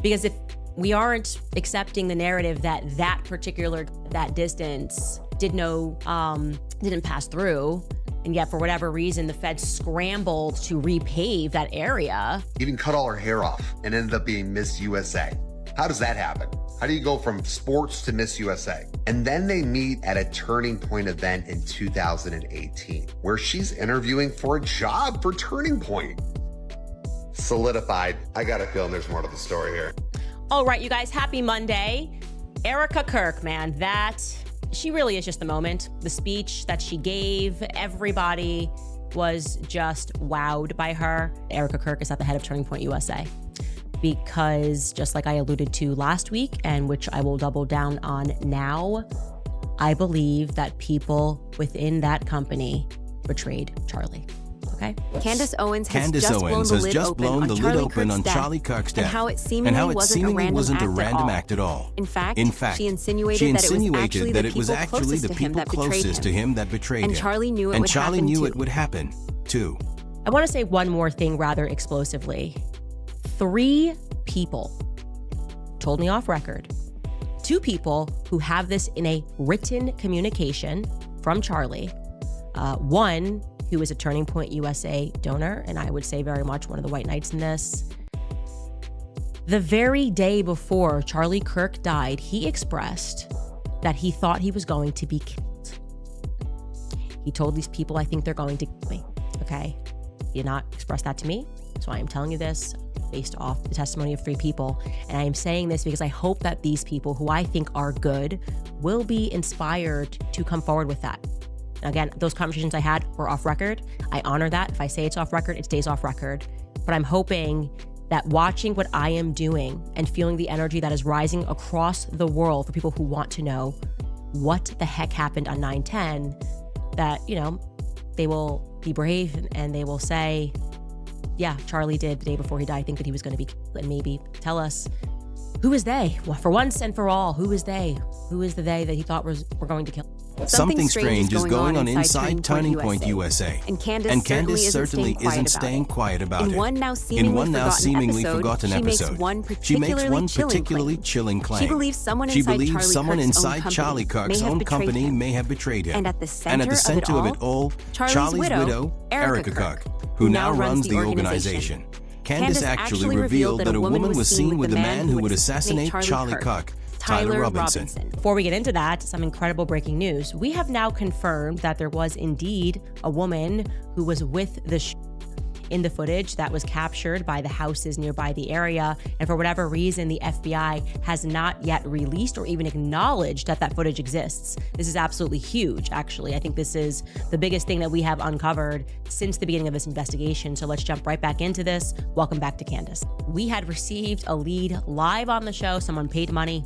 Because if we aren't accepting the narrative that that distance didn't pass through, and yet for whatever reason, the feds scrambled to repave that area. Even cut all her hair off and ended up being Miss USA. How does that happen? How do you go from sports to Miss USA? And then they meet at a Turning Point event in 2018, where she's interviewing for a job for Turning Point. Solidified. I got a feeling there's more to the story here. All right, you guys, happy Monday. Erica Kirk, man, she really is just the moment. The speech that she gave, everybody was just wowed by her. Erica Kirk is at the head of Turning Point USA because, just like I alluded to last week, and which I will double down on now, I believe that people within that company betrayed Charlie. Okay. Candace Owens has just blown the lid open on Charlie Kirk's death, and how it seemingly wasn't a random act at all. In fact, she insinuated that it was actually the people closest to him that betrayed him. And Charlie knew it would happen too. I want to say one more thing rather explosively. 3 people told me off record. 2 people who have this in a written communication from Charlie. One who is a Turning Point USA donor, and I would say very much one of the white knights in this. The very day before Charlie Kirk died, he expressed that he thought he was going to be killed. He told these people, I think they're going to kill me, okay? He did not express that to me, so I am telling you this based off the testimony of 3 people. And I am saying this because I hope that these people, who I think are good, will be inspired to come forward with that. Again, those conversations I had were off record. I honor that. If I say it's off record, it stays off record. But I'm hoping that watching what I am doing and feeling the energy that is rising across the world for people who want to know what the heck happened on 9/10, that, they will be brave and they will say, yeah, Charlie did the day before he died think that he was going to be killed, and maybe tell us, who is they? Well, for once and for all, who is they? Who is the they that he thought were going to kill? Something strange is going on inside Turning Point USA. And Candace certainly isn't staying quiet about it. In one now seemingly forgotten episode, she makes one particularly chilling claim. She believes someone inside Charlie Kirk's own company may have betrayed him. And at the center of it all, Charlie's widow, Erica Kirk, who now runs the organization. Candace actually revealed that a woman was seen with the man who would assassinate Charlie Kirk, Tyler Robinson. Before we get into that, some incredible breaking news. We have now confirmed that there was indeed a woman who was with the in the footage that was captured by the houses nearby the area. And for whatever reason, the FBI has not yet released or even acknowledged that that footage exists. This is absolutely huge, actually. I think this is the biggest thing that we have uncovered since the beginning of this investigation. So let's jump right back into this. Welcome back to Candace. We had received a lead live on the show. Someone paid money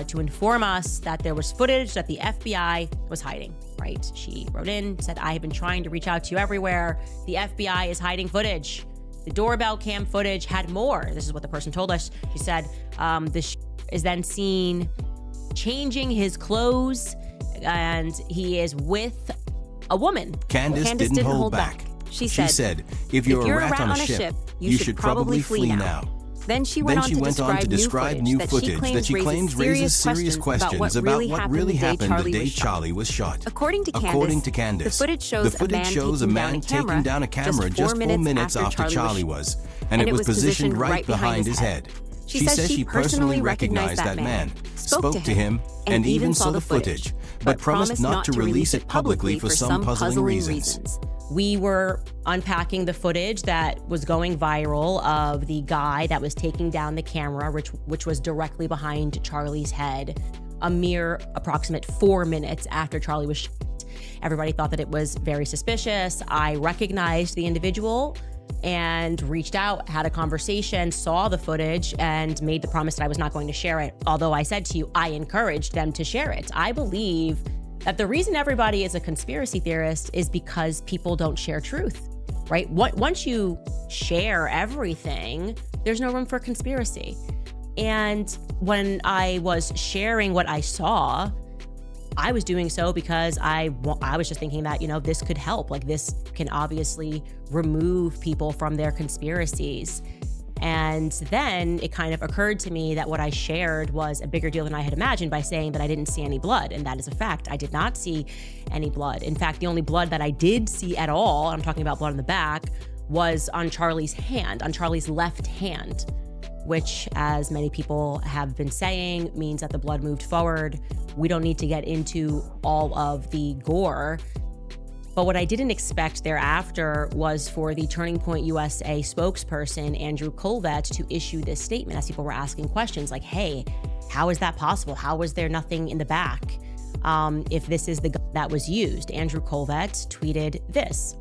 to inform us that there was footage that the FBI was hiding, right? She wrote in, said, I have been trying to reach out to you everywhere. The FBI is hiding footage. The doorbell cam footage had more. This is what the person told us. She said, is then seen changing his clothes, and he is with a woman. Candace didn't hold back. She said, if you're a rat on a ship, you should probably flee now. Then she went on to describe new footage that she claims raises serious questions about what really happened the day Charlie was shot. According to Candace, the footage shows a man taking down a camera just 4 minutes after Charlie was, and it was positioned right behind his head. She says she personally recognized that man, spoke to him, and even saw the footage, but promised not to release it publicly for some puzzling reasons. We were unpacking the footage that was going viral of the guy that was taking down the camera, which was directly behind Charlie's head, a mere approximate 4 minutes after Charlie was shot. Everybody thought that it was very suspicious. I recognized the individual and reached out, had a conversation, saw the footage, and made the promise that I was not going to share it. Although I said to you, I encouraged them to share it. I believe that the reason everybody is a conspiracy theorist is because people don't share truth, right? Once you share everything, there's no room for conspiracy. And when I was sharing what I saw, I was doing so because I was just thinking that, this could help. Like, this can obviously remove people from their conspiracies. And then it kind of occurred to me that what I shared was a bigger deal than I had imagined by saying that I didn't see any blood. And that is a fact. I did not see any blood. In fact, the only blood that I did see at all, I'm talking about blood on the back, was on Charlie's hand, on Charlie's left hand, which, as many people have been saying, means that the blood moved forward. We don't need to get into all of the gore. But what I didn't expect thereafter was for the Turning Point USA spokesperson, Andrew Colvett, to issue this statement as people were asking questions like, hey, how is that possible? How was there nothing in the back if this is the gun that was used? Andrew Colvett tweeted this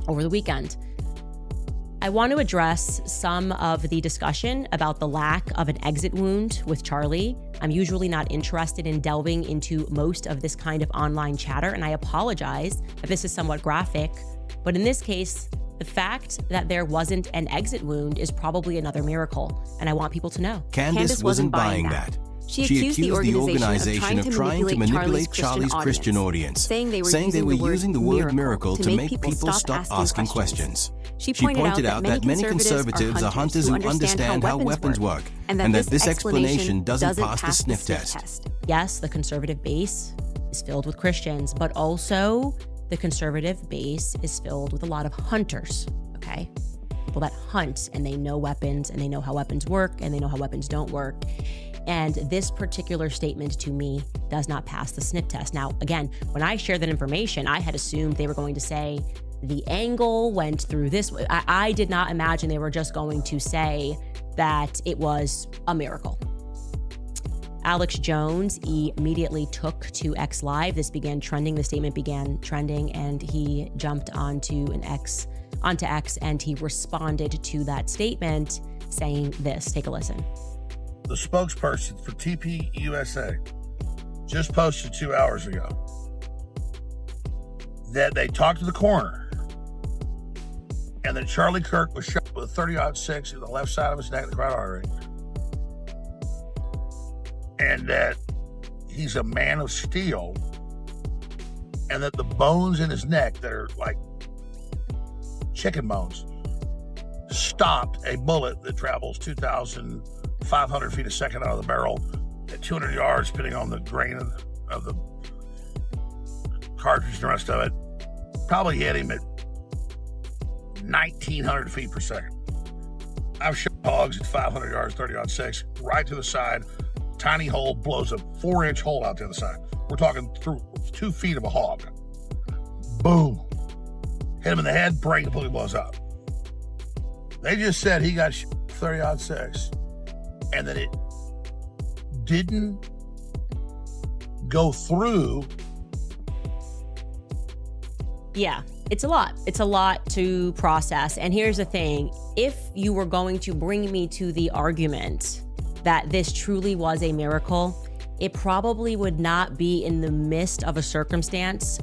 over the weekend. I want to address some of the discussion about the lack of an exit wound with Charlie. I'm usually not interested in delving into most of this kind of online chatter, and I apologize if this is somewhat graphic, but in this case, the fact that there wasn't an exit wound is probably another miracle, and I want people to know. Candace wasn't buying that. She accused the organization of trying to manipulate Charlie's Christian audience, saying they were using the word miracle to make people stop asking questions. She pointed out that many conservatives are hunters who understand how weapons work, and that this explanation doesn't pass the sniff test. Yes, the conservative base is filled with Christians, but also the conservative base is filled with a lot of hunters, okay? People that hunt, and they know weapons, and they know how weapons work, and they know how weapons don't work. And this particular statement to me does not pass the sniff test. Now, again, when I shared that information, I had assumed they were going to say the angle went through this way. I did not imagine they were just going to say that it was a miracle. Alex Jones immediately took to X Live. This began trending. The statement began trending, and he jumped onto X, and he responded to that statement saying this. Take a listen. The spokesperson for TP USA just posted 2 hours ago that they talked to the coroner and that Charlie Kirk was shot with a .30-06 in the left side of his neck, the carotid artery, and that he's a man of steel, and that the bones in his neck that are like chicken bones stopped a bullet that travels 2,500 feet a second out of the barrel at 200 yards, depending on the grain of the cartridge and the rest of it. Probably hit him at 1,900 feet per second. I've shot hogs at 500 yards, 30-06, right to the side. Tiny hole, blows a 4-inch hole out the other side. We're talking through 2 feet of a hog. Boom. Hit him in the head, brain completely blows up. They just said he got 30-06, and that it didn't go through. Yeah, it's a lot. It's a lot to process. And here's the thing. If you were going to bring me to the argument that this truly was a miracle, it probably would not be in the midst of a circumstance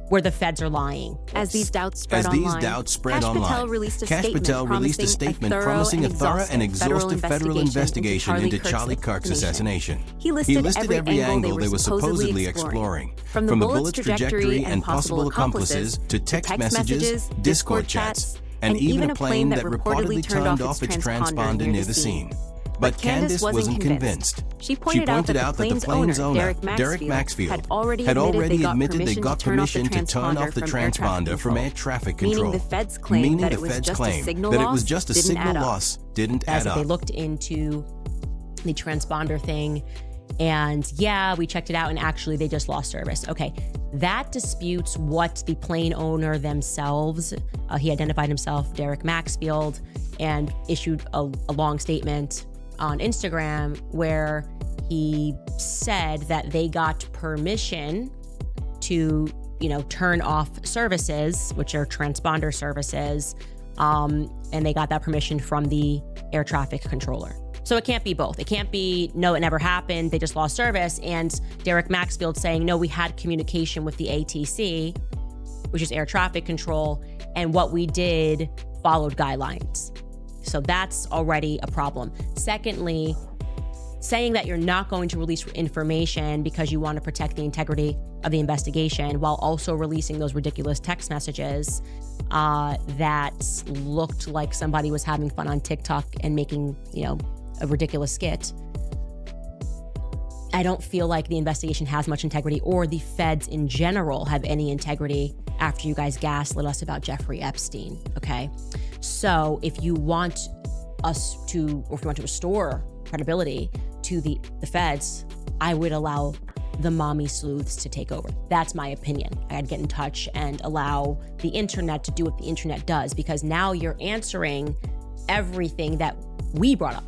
where the feds are lying. As these doubts spread online, Kash Patel released a statement promising a thorough and exhaustive federal investigation into Charlie Kirk's assassination. He listed every angle they were supposedly exploring, from the bullet's trajectory and possible accomplices to text messages, Discord chats, and even a plane that reportedly turned off its transponder near the scene. But Candace wasn't convinced. She pointed out that the plane's owner, Derek Maxfield, had already admitted they got permission to turn off the transponder from air traffic control, meaning the feds claim that it was just a signal loss didn't add up. They looked into the transponder thing, and yeah, we checked it out, and actually they just lost service. Okay, that disputes what the plane owner themselves, he identified himself, Derek Maxfield, and issued a long statement on Instagram where he said that they got permission to, turn off services, which are transponder services, and they got that permission from the air traffic controller. So it can't be both. It can't be, no, it never happened, they just lost service, and Derek Maxfield saying, no, we had communication with the ATC, which is air traffic control, and what we did followed guidelines. So that's already a problem. Secondly, saying that you're not going to release information because you want to protect the integrity of the investigation while also releasing those ridiculous text messages, that looked like somebody was having fun on TikTok and making, a ridiculous skit. I don't feel like the investigation has much integrity, or the feds in general have any integrity after you guys gaslit us about Jeffrey Epstein, okay? So if you want us to, or if you want to restore credibility to the feds, I would allow the mommy sleuths to take over. That's my opinion. I'd get in touch and allow the internet to do what the internet does, because now you're answering everything that we brought up.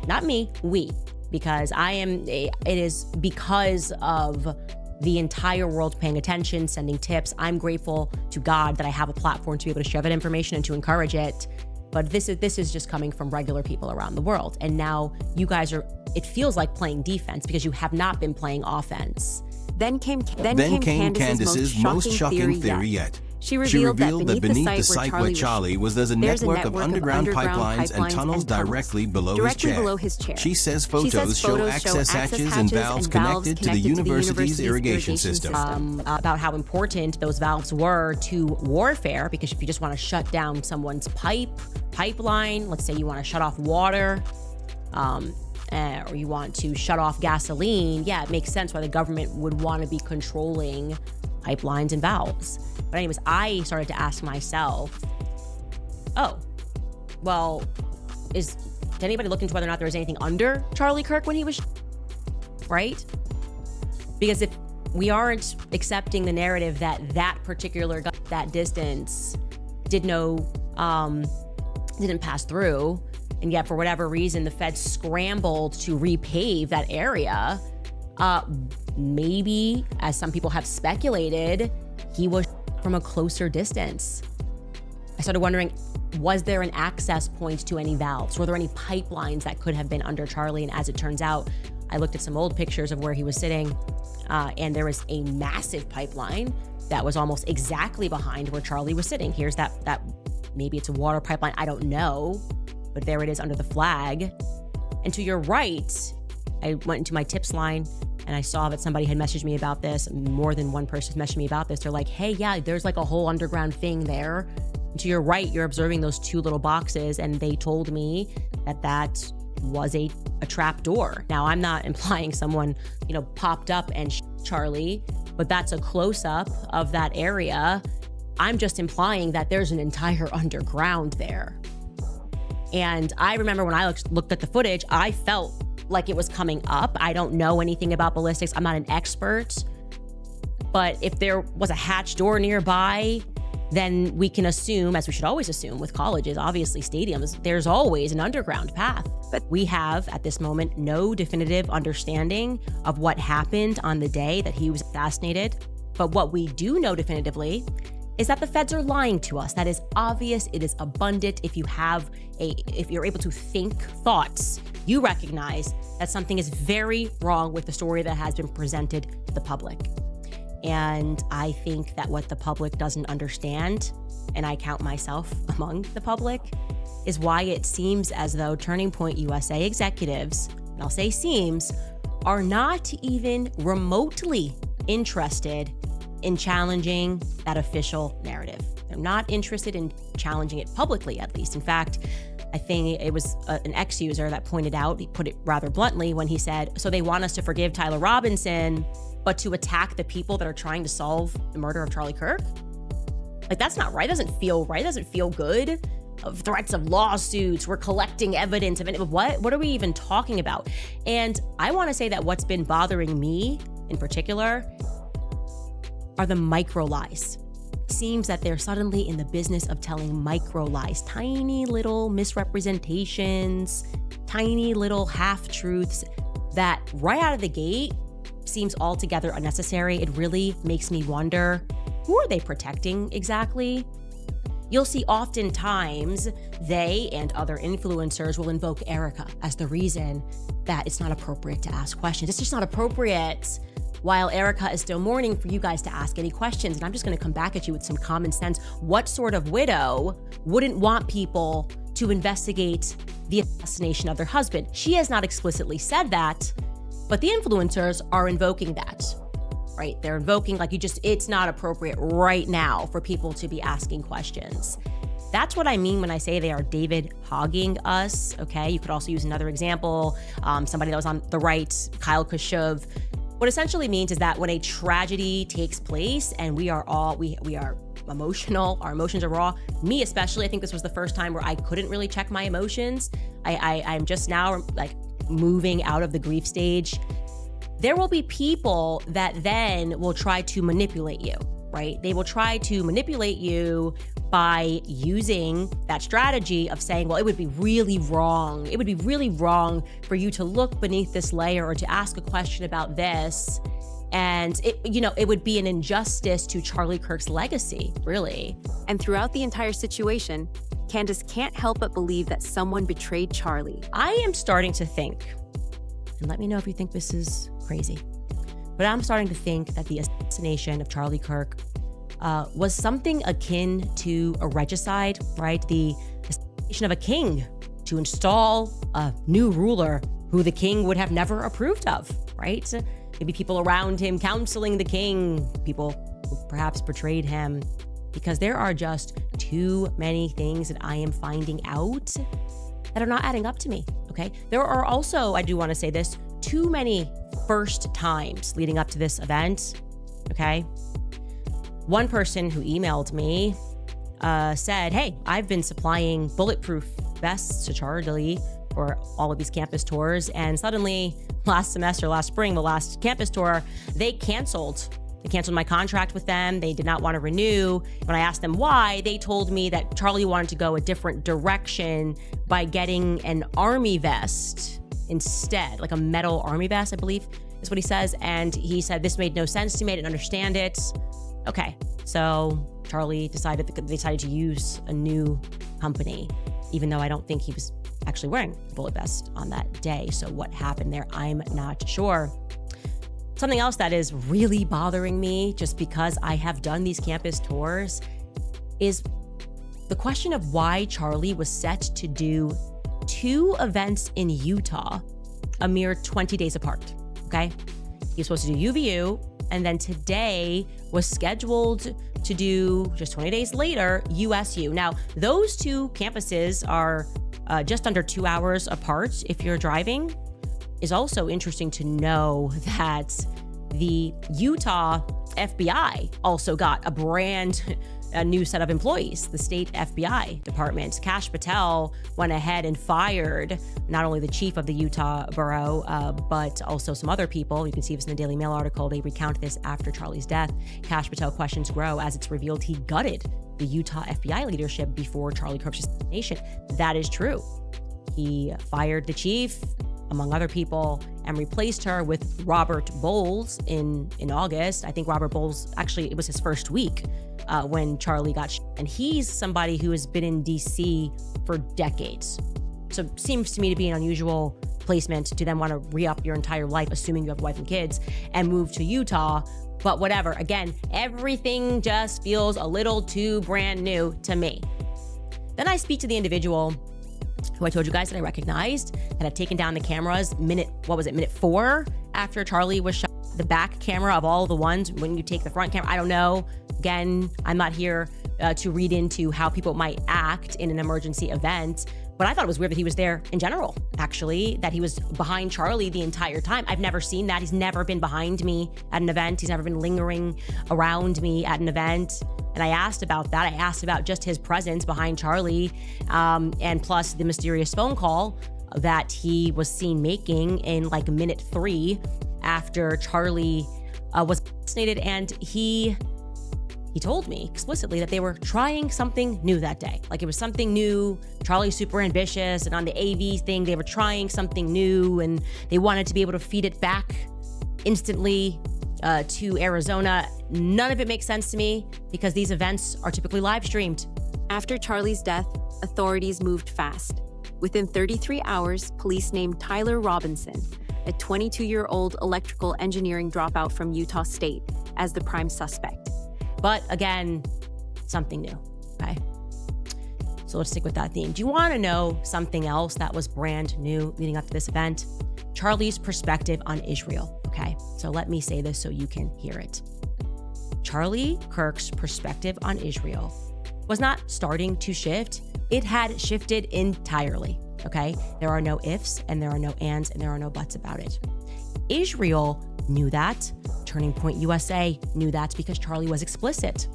Not me, we. Because it is because of the entire world paying attention, sending tips. I'm grateful to God that I have a platform to be able to share that information and to encourage it. But this is just coming from regular people around the world. And now you guys it feels like playing defense because you have not been playing offense. Then came Candace's most shocking theory yet. She revealed that beneath the site where Charlie was, there's a network of underground pipelines and tunnels directly below his chair. She says photos show access hatches and valves connected to the university's irrigation system. About how important those valves were to warfare, because if you just want to shut down someone's pipeline, let's say you want to shut off water, or you want to shut off gasoline, yeah, it makes sense why the government would want to be controlling pipelines and valves. But anyways, I started to ask myself, did anybody look into whether or not there was anything under Charlie Kirk when he was right? Because if we aren't accepting the narrative that particular guy, that distance didn't pass through, and yet for whatever reason the feds scrambled to repave that area, maybe, as some people have speculated, he was from a closer distance. I started wondering, was there an access point to any valves? Were there any pipelines that could have been under Charlie? And as it turns out, I looked at some old pictures of where he was sitting, and there was a massive pipeline that was almost exactly behind where Charlie was sitting. Here's that maybe it's a water pipeline, I don't know, but there it is under the flag. And to your right, I went into my tips line and I saw that somebody had messaged me about this. More than one person messaged me about this. They're like, hey, yeah, there's like a whole underground thing there. And to your right, you're observing those two little boxes. And they told me that was a trap door. Now, I'm not implying someone, popped up and Charlie, but that's a close-up of that area. I'm just implying that there's an entire underground there. And I remember when I looked at the footage, I felt like it was coming up. I don't know anything about ballistics. I'm not an expert. But if there was a hatch door nearby, then we can assume, as we should always assume with colleges, obviously stadiums, there's always an underground path. But we have, at this moment, no definitive understanding of what happened on the day that he was assassinated. But what we do know definitively is that the feds are lying to us. That is obvious. It is abundant. If you're able to think thoughts, you recognize that something is very wrong with the story that has been presented to the public. And I think that what the public doesn't understand, and I count myself among the public, is why it seems as though Turning Point USA executives, and I'll say seems, are not even remotely interested in challenging that official narrative. They're not interested in challenging it publicly, at least. In fact, I think it was an ex-user that pointed out, he put it rather bluntly when he said, so they want us to forgive Tyler Robinson, but to attack the people that are trying to solve the murder of Charlie Kirk? Like, that's not right. It doesn't feel right. It doesn't feel good. Of threats of lawsuits, we're collecting evidence of it. What are we even talking about? And I want to say that what's been bothering me in particular are the micro lies. Seems that they're suddenly in the business of telling micro lies, tiny little misrepresentations, tiny little half-truths that right out of the gate seems altogether unnecessary. It really makes me wonder, who are they protecting exactly? You'll see oftentimes they and other influencers will invoke Erica as the reason that it's not appropriate to ask questions. It's just not appropriate. While Erica is still mourning for you guys to ask any questions. And I'm just going to come back at you with some common sense. What sort of widow wouldn't want people to investigate the assassination of their husband? She has not explicitly said that, but the influencers are invoking that. right? They're invoking, like, it's not appropriate right now for people to be asking questions. That's what I mean when I say they are David hogging us, okay? You could also use another example, somebody that was on the right, Kyle Khrushchev. What essentially means is that when a tragedy takes place and we are emotional, our emotions are raw. Me especially, I think this was the first time where I couldn't really check my emotions. I'm just now like moving out of the grief stage. There will be people that then will try to manipulate you, right? They will try to manipulate you by using that strategy of saying, well, it would be really wrong. It would be really wrong for you to look beneath this layer or to ask a question about this. And it would be an injustice to Charlie Kirk's legacy, really. And throughout the entire situation, Candace can't help but believe that someone betrayed Charlie. I am starting to think, and let me know if you think this is crazy, but I'm starting to think that the assassination of Charlie Kirk was something akin to a regicide, right? The assassination of a king to install a new ruler who the king would have never approved of, right? Maybe people around him counseling the king, people who perhaps betrayed him, because there are just too many things that I am finding out that are not adding up to me, okay? There are also, I do want to say this, too many first times leading up to this event, okay? One person who emailed me said, hey, I've been supplying bulletproof vests to Charlie for all of these campus tours, and suddenly last spring, the last campus tour, they canceled my contract with them. They did not want to renew. When I asked them why, they told me that Charlie wanted to go a different direction by getting an army vest instead, like a metal army vest, I believe is what he says. And he said, this made no sense to me. I didn't understand it. Okay, so Charlie decided to use a new company, even though I don't think he was actually wearing a bullet vest on that day. So what happened there, I'm not sure. Something else that is really bothering me, just because I have done these campus tours, is the question of why Charlie was set to do 2 events in Utah a mere 20 days apart, okay? He was supposed to do UVU, and then today was scheduled to do, just 20 days later, USU. Now, those 2 campuses are just under 2 hours apart if you're driving. Is also interesting to know that the Utah FBI also got a new set of employees. The state FBI department, Kash Patel, went ahead and fired not only the chief of the Utah borough, but also some other people. You can see this in the Daily Mail article. They recount this after Charlie's death. Kash Patel questions grow as it's revealed he gutted the Utah FBI leadership before Charlie Kirk's assassination. That is true. He fired the chief, among other people, and replaced her with Robert Bowles in August. I think Robert Bowles, actually, it was his first week when Charlie got shot. And he's somebody who has been in DC for decades. So it seems to me to be an unusual placement to then want to re-up your entire life, assuming you have a wife and kids, and move to Utah. But whatever, again, everything just feels a little too brand new to me. Then I speak to the individual who I told you guys that I recognized, that had taken down the cameras minute 4 after Charlie was shot. The back camera of all the ones, when you take the front camera, I don't know. Again, I'm not here to read into how people might act in an emergency event, but I thought it was weird that he was there in general, actually, that he was behind Charlie the entire time. I've never seen that. He's never been behind me at an event. He's never been lingering around me at an event. And I asked about that. I asked about just his presence behind Charlie, and plus the mysterious phone call that he was seen making in like minute 3 after Charlie was assassinated. And he told me explicitly that they were trying something new that day. Like it was something new. Charlie's super ambitious, and on the AV thing, they were trying something new, and they wanted to be able to feed it back instantly to Arizona. None of it makes sense to me because these events are typically live streamed. After Charlie's death, authorities moved fast. Within 33 hours, police named Tyler Robinson, a 22-year-old electrical engineering dropout from Utah State, as the prime suspect. But again, something new, okay? So let's stick with that theme. Do you want to know something else that was brand new leading up to this event? Charlie's perspective on Israel. Okay, so let me say this so you can hear it. Charlie Kirk's perspective on Israel was not starting to shift. It had shifted entirely, okay? There are no ifs and there are no ands and there are no buts about it. Israel knew that. Turning Point USA knew that because Charlie was explicit.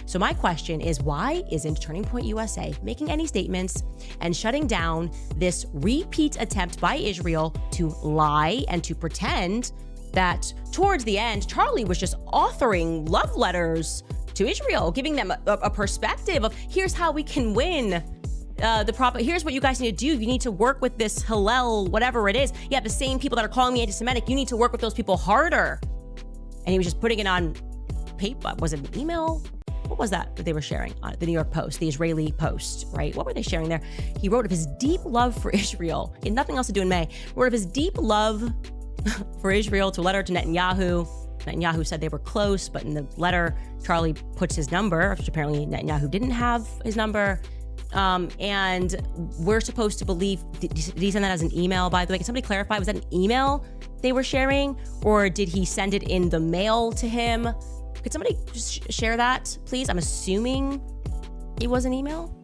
So my question is, why isn't Turning Point USA making any statements and shutting down this repeat attempt by Israel to lie and to pretend that towards the end, Charlie was just authoring love letters to Israel, giving them a perspective of here's how we can win here's what you guys need to do. You need to work with this Hillel, whatever it is. Yeah, the same people that are calling me anti-Semitic, you need to work with those people harder. And he was just putting it on paper. Was it an email? What was that they were sharing on the New York Post, the Israeli Post, right? What were they sharing there? He wrote of his deep love for Israel. He had nothing else to do in May. Wrote of his deep love for Israel to a letter to Netanyahu. Netanyahu said they were close, but in the letter, Charlie puts his number, which apparently Netanyahu didn't have his number. And we're supposed to believe, did he send that as an email, by the way? Can somebody clarify? Was that an email they were sharing? Or did he send it in the mail to him? Could somebody just share that, please? I'm assuming it was an email.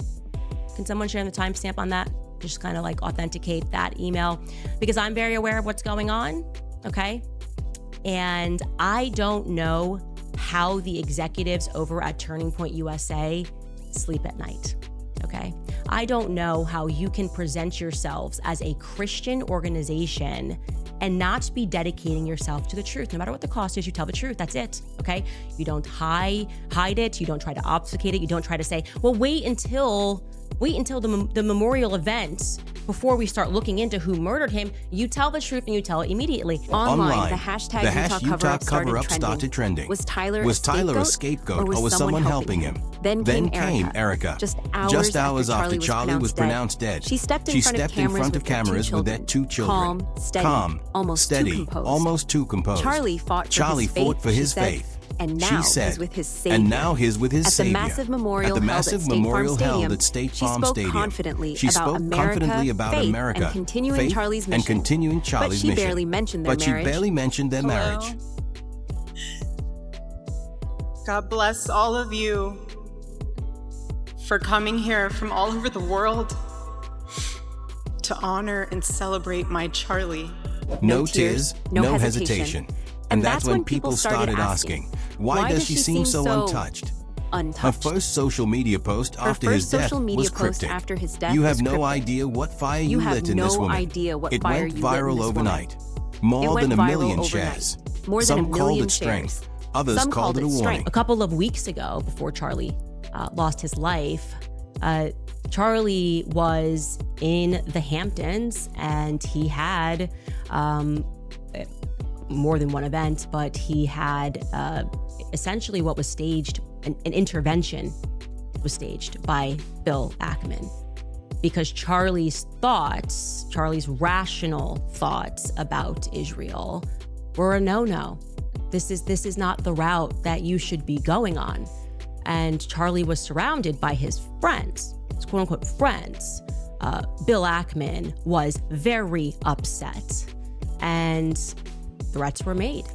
Can someone share the timestamp on that? Just kind of like authenticate that email, because I'm very aware of what's going on, okay? And I don't know how the executives over at Turning Point USA sleep at night, okay? I don't know how you can present yourselves as a Christian organization and not be dedicating yourself to the truth. No matter what the cost is, you tell the truth. That's it, okay? You don't hide it. You don't try to obfuscate it. You don't try to say, well, wait until the memorial event before we start looking into who murdered him. You tell the truth and you tell it immediately. Online, the hashtag Utah cover-up started trending. Was Tyler a scapegoat or was someone helping him? Then came Erica. Just hours after Charlie was pronounced dead. She stepped in front of cameras with their two children. Calm, steady, almost too composed. Charlie fought for his faith. And now he's with his Savior. At the massive memorial held at State Farm Stadium, she spoke confidently about America, and continuing Charlie's mission. But she barely mentioned their marriage. God bless all of you for coming here from all over the world to honor and celebrate my Charlie. No tears, no hesitation. And that's when people started asking, why does she seem so untouched? Her first social media post after his death was cryptic. You have no idea what fire you lit in this woman. It went viral overnight. More than a million shares. Some called it strength. Others called it a warning. A couple of weeks ago, before Charlie lost his life, Charlie was in the Hamptons and he had more than one event, but he had essentially what was staged, an intervention was staged by Bill Ackman, because Charlie's rational thoughts about Israel were a no-no. This is not the route that you should be going on. And Charlie was surrounded by his friends, his quote-unquote friends. Bill Ackman was very upset, and threats were made.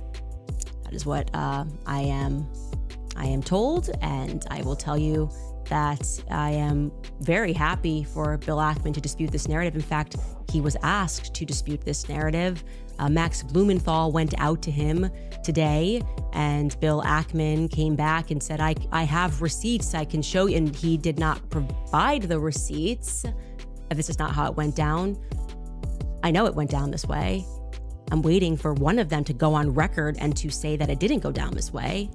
That is what I am told, and I will tell you that I am very happy for Bill Ackman to dispute this narrative. In fact, he was asked to dispute this narrative. Max Blumenthal went out to him today, and Bill Ackman came back and said, I have receipts I can show you, and he did not provide the receipts. This is not how it went down. I know it went down this way. I'm waiting for one of them to go on record and to say that it didn't go down this way.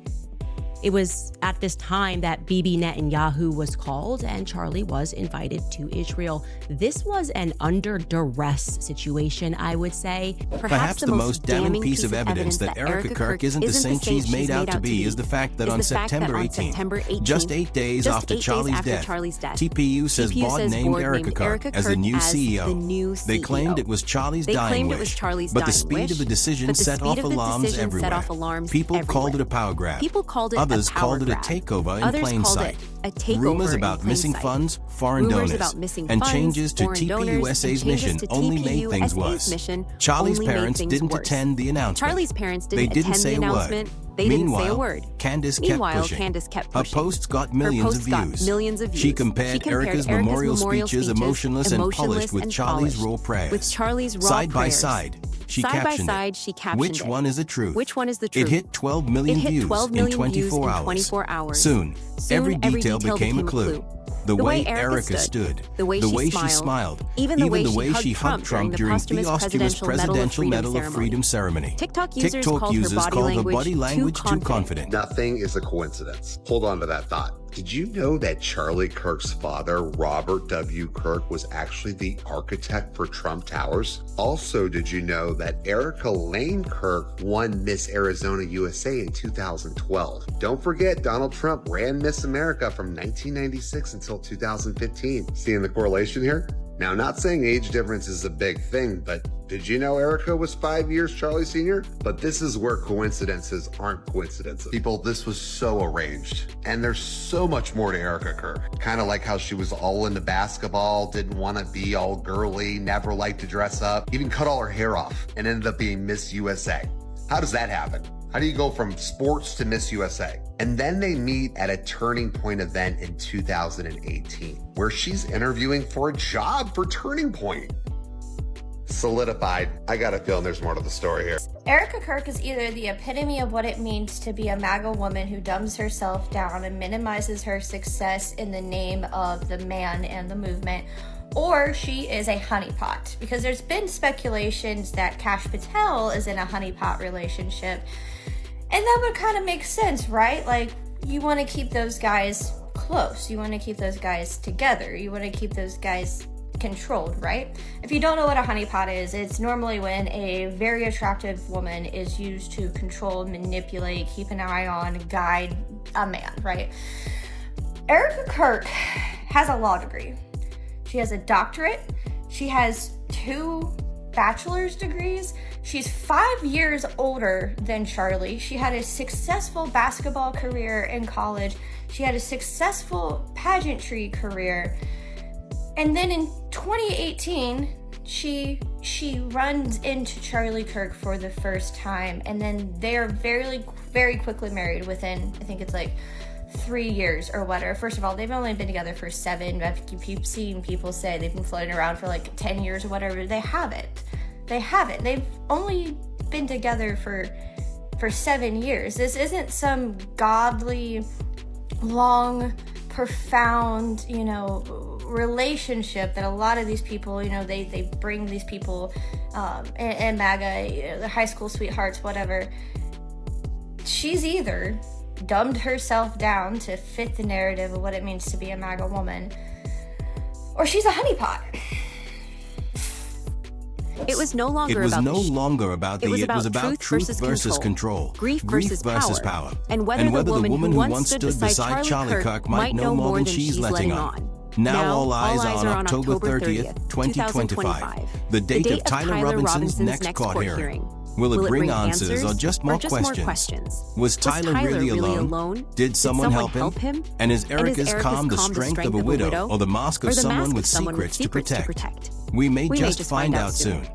It was at this time that Bibi Netanyahu was called and Charlie was invited to Israel. This was an under duress situation, I would say. Perhaps the most damning piece of evidence that Erica Kirk isn't the saint she's made out to be is the fact that on September 18th, just 8 days after Charlie's death, TPU says board named Erica Kirk as the new CEO. They claimed it was Charlie's dying wish, but the speed of the decision set off alarms everywhere. People called it a power grab. Others called it a takeover in plain sight. Rumors about missing funds, foreign donors, and changes to TPUSA's mission only made things worse. Charlie's parents didn't attend the announcement. They didn't say a word. Meanwhile, Candace kept pushing. Her posts got millions of views. She compared Erica's memorial speeches emotionless and polished with Charlie's raw prayers. Side by side, she captioned it. Which one is the truth? It hit 12 million views in 24 hours. Soon, every detail became a clue. The way Erica stood, the way she smiled, even the way she hugged Trump during the Oculus Presidential Medal of Freedom ceremony. TikTok users called her body language too confident. Nothing is a coincidence. Hold on to that thought. Did you know that Charlie Kirk's father, Robert W. Kirk, was actually the architect for Trump Towers? Also, did you know that Erica Lane Kirk won Miss Arizona USA in 2012? Don't forget, Donald Trump ran Miss America from 1996 until 2015. Seeing the correlation here? Now, I'm not saying age difference is a big thing, but did you know Erica was 5 years Charlie Sr.? But this is where coincidences aren't coincidences. People, this was so arranged. And there's so much more to Erica Kirk. Kind of like how she was all into basketball, didn't want to be all girly, never liked to dress up, even cut all her hair off, and ended up being Miss USA. How does that happen? How do you go from sports to Miss USA? And then they meet at a turning point event in 2018, where she's interviewing for a job for Turning Point. Solidified. I got a feeling there's more to the story here. Erica Kirk is either the epitome of what it means to be a MAGA woman who dumbs herself down and minimizes her success in the name of the man and the movement, or she is a honeypot, because there's been speculations that Kash Patel is in a honeypot relationship. And that would kind of make sense, right? Like, you want to keep those guys close. You want to keep those guys together. You want to keep those guys controlled, right? If you don't know what a honeypot is, it's normally when a very attractive woman is used to control, manipulate, keep an eye on, guide a man, right? Erica Kirk has a law degree. She has a doctorate. She has 2 bachelor's degrees. She's 5 years older than Charlie. She had a successful basketball career in college. She had a successful pageantry career. And then in 2018, she runs into Charlie Kirk for the first time. And then they're very, very quickly married within, I think it's like 3 years or whatever. First of all, they've only been together for 7. I've seen people say they've been floating around for like 10 years or whatever. They haven't. They've only been together for 7 years. This isn't some godly, long, profound, relationship that a lot of these people, they bring these people in MAGA, the high school sweethearts, whatever. She's either dumbed herself down to fit the narrative of what it means to be a MAGA woman, or she's a honeypot. It was no longer about truth versus control, grief versus power, and whether the woman who once stood beside Charlie Kirk might know more than she's letting on. Now all eyes are on October 30th, 2025, the date of Tyler Robinson's next court hearing. Will it bring answers or just more questions? Was Tyler really alone? Did someone help him? And is Erica's calm the strength of a widow or the mask of someone with secrets to protect? We may just find out soon.